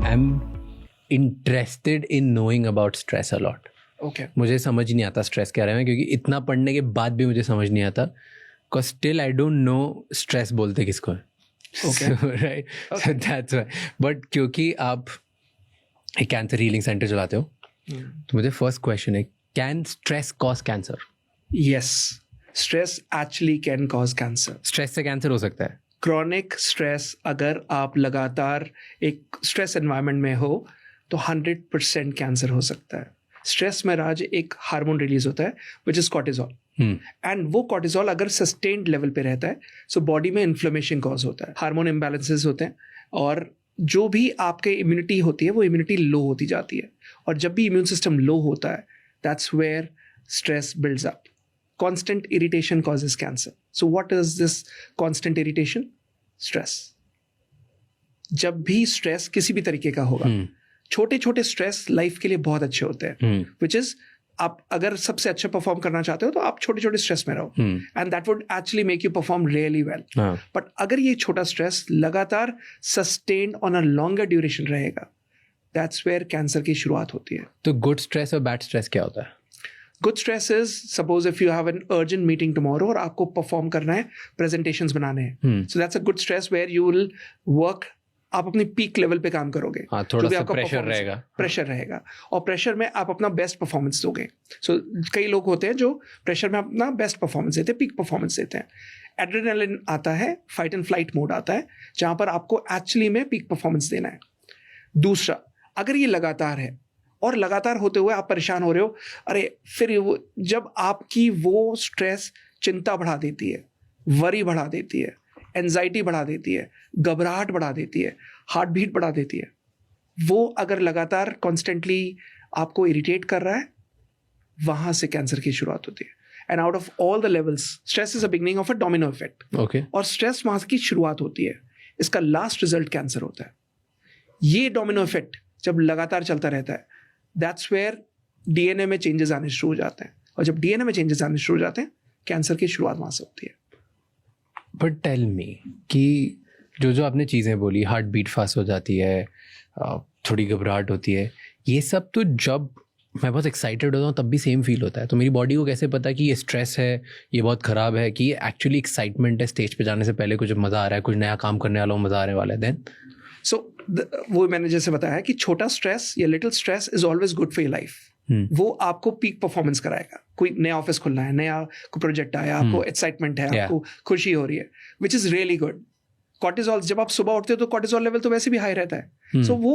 I'm interested in knowing about stress a lot. Okay. मुझे समझ नहीं आता स्ट्रेस क्या है, क्योंकि इतना पढ़ने के बाद भी मुझे समझ नहीं आता, because still I don't know stress बोलते किसको है. Okay. So, right. Okay. So that's why. But क्योंकि आप एक कैंसर हीलिंग सेंटर चलाते हो, तो मुझे फर्स्ट क्वेश्चन है, can stress cause cancer? Yes. Stress actually can cause cancer. Stress से कैंसर हो सकता है? क्रॉनिक स्ट्रेस अगर आप लगातार एक स्ट्रेस एनवायरनमेंट में हो तो 100% कैंसर हो सकता है. स्ट्रेस में राज एक हार्मोन रिलीज होता है विच इज कॉर्टिजोल, एंड वो कॉर्टिजोल अगर सस्टेन्ड लेवल पे रहता है सो बॉडी में इन्फ्लेमेशन कॉज होता है, हार्मोन इम्बैलेंसेस होते हैं, और जो भी आपके इम्यूनिटी होती है वो इम्यूनिटी लो होती जाती है. और जब भी इम्यून सिस्टम लो होता है that's where stress builds up. Constant irritation causes cancer. So what is this constant irritation? Stress. जब भी स्ट्रेस किसी भी तरीके का होगा, छोटे छोटे स्ट्रेस लाइफ के लिए बहुत अच्छे होते हैं, विच इज आप अगर सबसे अच्छा परफॉर्म करना चाहते हो तो आप छोटे छोटे स्ट्रेस में रहो, and that would actually make you perform really well. But अगर ये छोटा स्ट्रेस लगातार sustained on a longer duration रहेगा, दैट्स वेयर कैंसर की शुरुआत होती है. तो गुड स्ट्रेस और बैड स्ट्रेस क्या होता है? Good stress is suppose if you have an urgent meeting tomorrow और आपको परफॉर्म करना है, प्रेजेंटेशंस बनाने हैं, so that's a good stress where you will work, आप अपनी पीक लेवल पे काम करोगे. थोड़ा सा प्रेशर रहेगा. प्रेशर रहेगा और प्रेशर में आप अपना बेस्ट परफॉर्मेंस दोगे. सो कई लोग होते हैं जो प्रेशर में अपना बेस्ट परफॉर्मेंस देते हैं, पीक परफॉर्मेंस देते हैं. एड्रेनालिन आता है, फाइट एंड फ्लाइट मोड आता है, जहां पर आपको एक्चुअली में पीक परफॉर्मेंस देना है. दूसरा, अगर ये लगातार है और लगातार होते हुए आप परेशान हो रहे हो, अरे फिर जब आपकी वो स्ट्रेस चिंता बढ़ा देती है, वरी बढ़ा देती है, एंजाइटी बढ़ा देती है, घबराहट बढ़ा देती है, हार्ट बीट बढ़ा देती है, वो अगर लगातार कॉन्स्टेंटली आपको इरिटेट कर रहा है, वहां से कैंसर की शुरुआत होती है. And out of all the levels stress is a beginning of a domino effect. Okay. और स्ट्रेस वहां की शुरुआत होती है, इसका लास्ट रिजल्ट कैंसर होता है. ये डोमिनो इफेक्ट जब लगातार चलता रहता है, दैट्स वेयर डीएनए में चेंजेस आने शुरू हो जाते हैं, और जब डीएनए में चेंजेस आने शुरू हो जाते हैं, कैंसर की शुरुआत वहां से होती है. बट टेल मी कि जो आपने चीज़ें बोली, हार्ट बीट फास्ट हो जाती है, थोड़ी घबराहट होती है, ये सब तो जब मैं बहुत एक्साइटेड होता हूँ तब भी सेम फील होता है. तो मेरी बॉडी को कैसे पता कि ये स्ट्रेस है, ये बहुत ख़राब है, कि ये एक्चुअली एक्साइटमेंट है, स्टेज पे जाने से पहले कुछ मज़ा आ रहा है, कुछ नया काम करने वाला हो, मज़ा आने वाला है? देन वो मैंने जैसे बताया कि छोटा स्ट्रेस या little stress is always good for your life. वो आपको पीक परफॉर्मेंस कराएगा. कोई नया ऑफिस खुलना है, नया कोई प्रोजेक्ट आया, आपको एक्साइटमेंट है, आपको खुशी हो रही है, which is really good. Cortisol, जब आप सुबह उठते हो तो कॉर्टिजोल लेवल तो वैसे भी हाई रहता है, सो वो